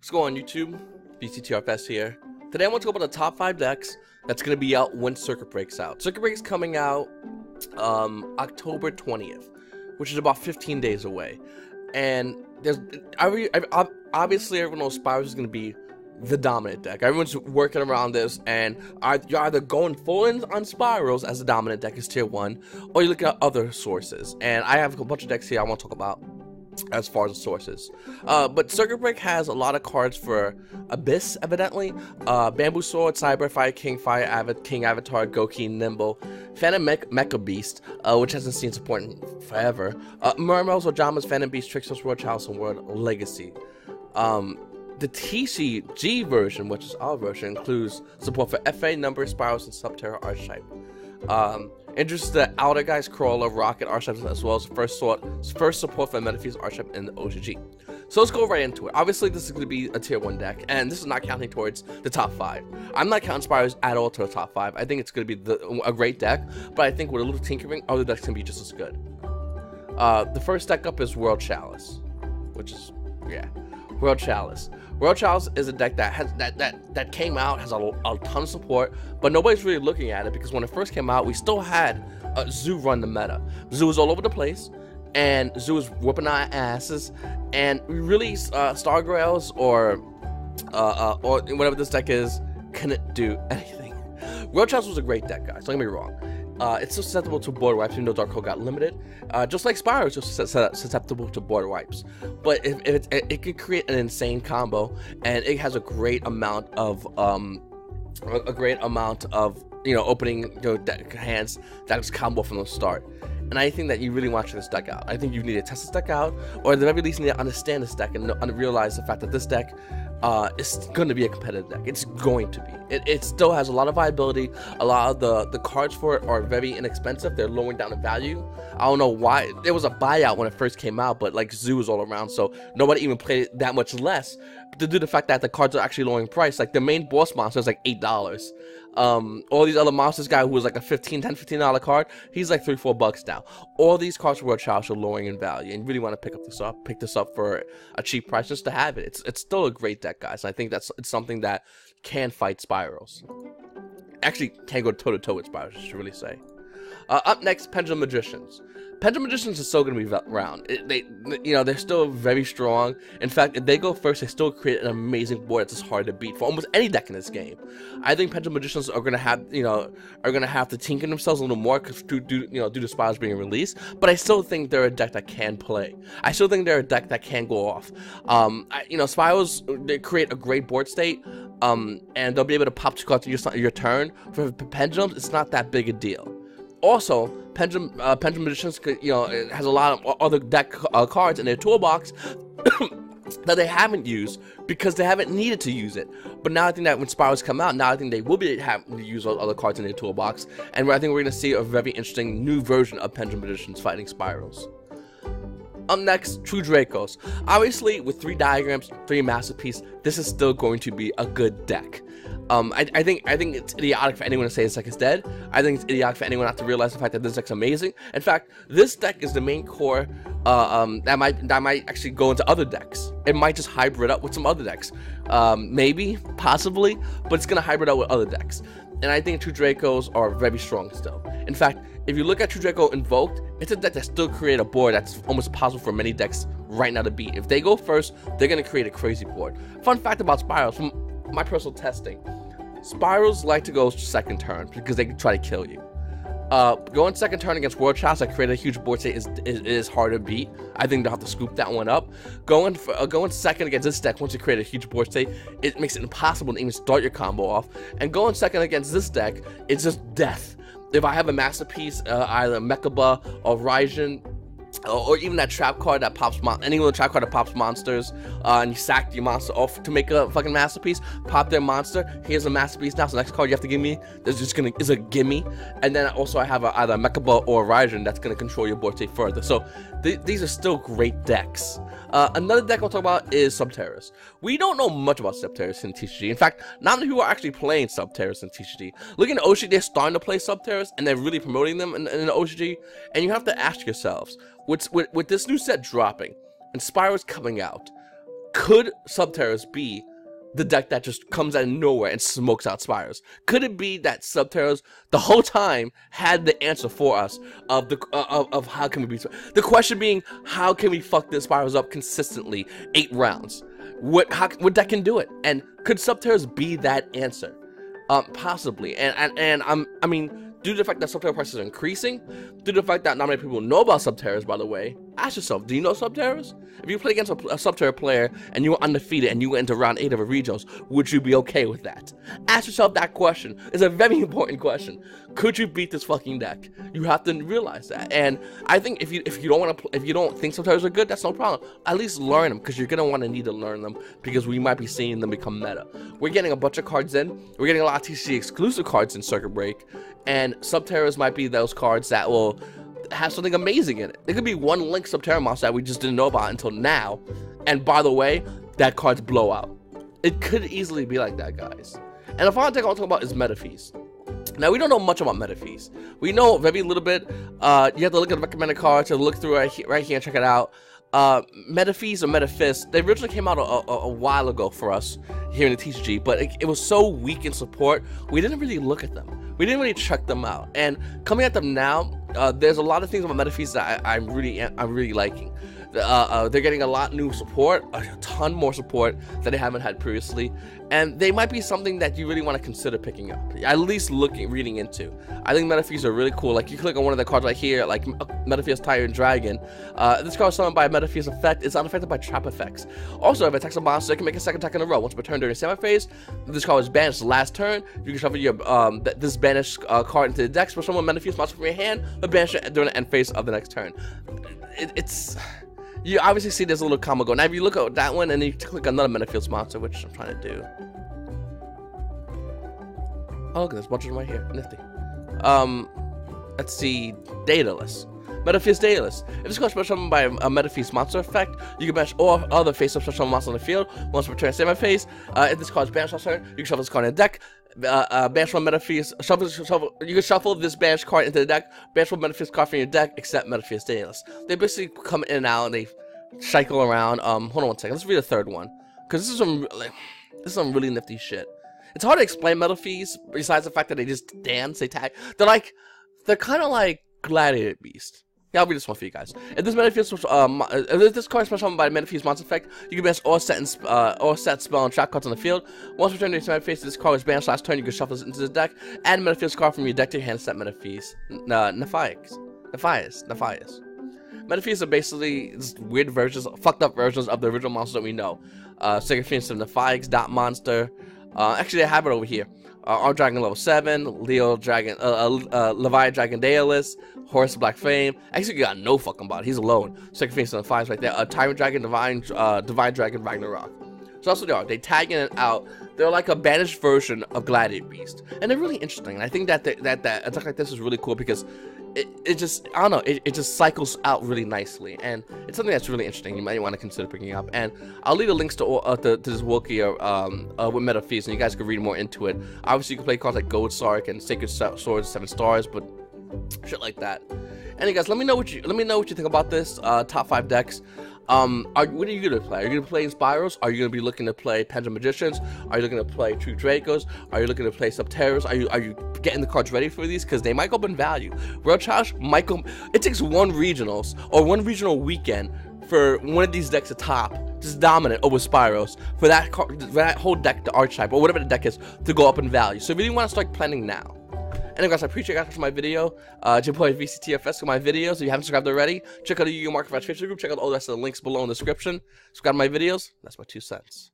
What's going on YouTube? vctrfs here. Today I want to talk about the top 5 decks that's going to be out when Circuit Break's out. Circuit Break's coming out October 20th, which is about 15 days away. And there's obviously everyone knows Spyrals is going to be the dominant deck. Everyone's working around this, and you're either going full in on Spyrals as the dominant deck is tier 1, or you're looking at other sources. And I have a bunch of decks here I want to talk about as far as the sources. But Circuit Break has a lot of cards for Abyss, evidently. Bamboo Sword, Cyber, Fire King, King Avatar, Goki, Nimble, Phantom Mecha Beast, which hasn't seen support in forever. Mermails, Ojamas, Phantom Beast, Tricksters, World Chalice, and World Legacy. The TCG version, which is our version, includes support for FA, Number, Spyrals, and Subterra Archetype. Introduces the Outer Guys, Crawler, Rocket Archetypes, as well as first support for Metaphys Archetype in the OCG. So let's go right into it. Obviously, this is going to be a tier 1 deck, and this is not counting towards the top 5. I'm not counting Spyrals at all to the top 5. I think it's going to be a great deck, but I think with a little tinkering, other decks can be just as good. The first deck up is World Chalice, which is, yeah, World Chalice. World Chalice is a deck that has that came out, has a ton of support, but nobody's really looking at it because when it first came out, we still had Zoo run the meta. Zoo was all over the place, and Zoo was whooping our asses, and we really Stargrails or whatever this deck is couldn't do anything. World Chalice was a great deck, guys. Don't get me wrong. It's susceptible to board wipes, even though Dark Hole got limited. Just like Spyrals is susceptible to board wipes. But it can create an insane combo, and it has a great amount of opening hands that is combo from the start. And I think that you really want to check this deck out. I think you need to test this deck out, or at the very least, you need to understand this deck and realize the fact that this deck is going to be a competitive deck. It's going to be. It still has a lot of viability. A lot of the cards for it are very inexpensive. They're lowering down the value. I don't know why. There was a buyout when it first came out, but like Zoo was all around, so nobody even played it that much less. But due to the fact that the cards are actually lowering price, like the main boss monster is like $8. All these other monsters guy who was like a $15 card, he's like $3-4 now. All these cards for World Chalice are lowering in value, and you really want to pick this up for a cheap price just to have it. It's still a great deck, guys. I think it's something that can fight Spyrals. Actually, can go toe to toe with Spyrals, I should really say. Up next, Pendulum Magicians. Pendulum Magicians is still going to be around. They're still very strong. In fact, if they go first, they still create an amazing board that's just hard to beat for almost any deck in this game. I think Pendulum Magicians are going to have, to tinker themselves a little more due to Spyrals being released. But I still think they're a deck that can play. I still think they're a deck that can go off. Spyrals, they create a great board state, and they'll be able to pop 2 cards your turn. For Pendulums, it's not that big a deal. Also, Pendulum Magicians, it has a lot of other deck cards in their toolbox that they haven't used because they haven't needed to use it. But now I think that when Spyrals come out, now I think they will be having to use all other cards in their toolbox, and I think we're going to see a very interesting new version of Pendulum Magicians fighting Spyrals. Up next, True Dracos. Obviously, with 3 diagrams, 3 masterpiece, this is still going to be a good deck. I think it's idiotic for anyone to say this deck is dead. I think it's idiotic for anyone not to realize the fact that this deck's amazing. In fact, this deck is the main core that might actually go into other decks. It might just hybrid up with some other decks. Maybe, possibly, but it's gonna hybrid out with other decks. And I think True Dracos are very strong still. In fact, if you look at True Draco Invoked, it's a deck that still create a board that's almost possible for many decks right now to beat. If they go first, they're gonna create a crazy board. Fun fact about Spyrals, from my personal testing, Spyrals like to go second turn because they can try to kill you. Going second turn against World Chalice that created a huge board state is hard to beat. I think they'll have to scoop that one up. Going second against this deck, once you create a huge board state, it makes it impossible to even start your combo off. And going second against this deck, it's just death. If I have a masterpiece, either Mechaba or Raijin, or even that trap card that pops any little trap card that pops monsters, and you sack your monster off to make a fucking masterpiece, pop their monster, here's a masterpiece now, so the next card you have to give me is a gimme. And then also I have either a Mechaba or a Raijin that's gonna control your board state further. So these are still great decks. Another deck I'll talk about is Subterras. We don't know much about Subterras in TCG. In fact, not many people are actually playing Subterras in TCG. Looking at OCG, they're starting to play Subterras, and they're really promoting them in the OCG. And you have to ask yourselves, with this new set dropping and Spyrals coming out, Could Subterra's be the deck that just comes out of nowhere and smokes out Spyrals? Could it be that Subterra's the whole time had the answer for us of the of how can we beat the question being, how can we fuck this Spyrals up consistently 8 rounds? What deck can do it? And could Subterra's be that answer? Possibly. And I mean, due to the fact that Subterra prices are increasing, due to the fact that not many people know about Subterras, by the way, ask yourself, do you know Subterras? If you play against a Subterra player and you were undefeated and you went into round 8 of a regionals, would you be okay with that? Ask yourself that question. It's a very important question. Could you beat this fucking deck? You have to realize that. And I think if you don't think Subterras are good, that's no problem. At least learn them, because you're gonna want to need to learn them, because we might be seeing them become meta. We're getting a bunch of cards in. We're getting a lot of TCG exclusive cards in Circuit Break, and Subterras might be those cards that will have something amazing in it. It could be one Link Subterra monster that we just didn't know about until now, and by the way, that card's blowout. It could easily be like that, guys. And the final thing I want to talk about is meta fees. Now, we don't know much about meta fees. We know very little bit. You have to look at the recommended cards, to look through right here and check it out. Meta fees or meta fists, they originally came out a while ago for us here in the TCG, but it was so weak in support, we didn't really look at them. We didn't really check them out. And coming at them now, there's a lot of things about meta fees that I'm really liking. They're getting a lot new support, a ton more support that they haven't had previously, and they might be something that you really want to consider picking up, at least reading into. I think meta fees are really cool. Like, you click on one of the cards right here, like meta fees Tyrant Dragon. This card is summoned by a meta fees effect. It's unaffected by trap effects. Also, if it attacks a monster, it can make a second attack in a row. Once per turn during the semi-phase, this card is banished last turn. You can shuffle your this banished card into the deck. Special summon meta fees monster from your hand, but banish it during the end phase of the next turn. You obviously see there's a little combo going. Now, if you look at that one and then you click another Metafield monster, which I'm trying to do. Oh, look at this, bunch of them right here. Nifty. Let's see. Dataless. Metafield Dataless. If this card is special summoned by a Metafield monster effect, you can banish all other face-up special summon monsters on the field. Once per turn semi-phase, if this card is banished last turn, you can shuffle this card in the deck. Banish one Metafield, you can shuffle this banished card into the deck, banish one Metafield card from your deck, except Metafield Dataless. They basically come in and out and they cycle around. Hold on one second, let's read the third one, because this is some really nifty shit. It's hard to explain meta fees, besides the fact that they just dance, they tag. They're kind of like Gladiator Beast. Yeah, I'll read this one for you guys. If this if this card is special by Metafuse monster effect, you can banish all set spell and trap cards on the field. Once per turn during semi phase, this card is banished last turn. You can shuffle this into the deck. Add Metafuse card from your deck to your hand. Set Metafuse. Nephias. Metafuse are basically just weird versions, fucked up versions of the original monsters that we know. Second Phoenix of Nephias, Dot Monster. Actually, I have it over here. Our Dragon level 7, Leo Dragon, Levi Dragon Daedalus, Horus Black Flame. Actually, you got no fucking bot. He's alone. Second Phoenix of Nephias right there. Tyrant Dragon, Divine Dragon Ragnarok. So that's what they are. They tag in and out. They're like a banished version of Gladiator Beast, and they're really interesting. And I think that attack like this is really cool because it just, I don't know, it just cycles out really nicely, and it's something that's really interesting. You might want to consider picking up. And I'll leave the links to this YuGiOh with Meta Feast, and you guys can read more into it. Obviously, you can play cards like Gold Sark and Sacred Swords 7 stars, but shit like that. Anyway, guys, let me know what you think about this top 5 decks. What are you gonna play? Are you gonna play Spyrals? Are you gonna be looking to play Pendulum Magicians? Are you looking to play True Dracos? Are you looking to play Subterras? Are you getting the cards ready for these? Because they might go up in value. World Challenge might go. It takes one regionals or one regional weekend for one of these decks to top, just dominant over Spyrals, for that whole deck, the archetype or whatever the deck is, to go up in value. So if you really want to start planning now. Anyway, guys, I appreciate you guys watching my video. It's your boy vctrfs for my videos. If you haven't subscribed already, check out the YuGiOh Market Facebook group. Check out all the rest of the links below in the description. Subscribe to my videos. That's my 2 cents.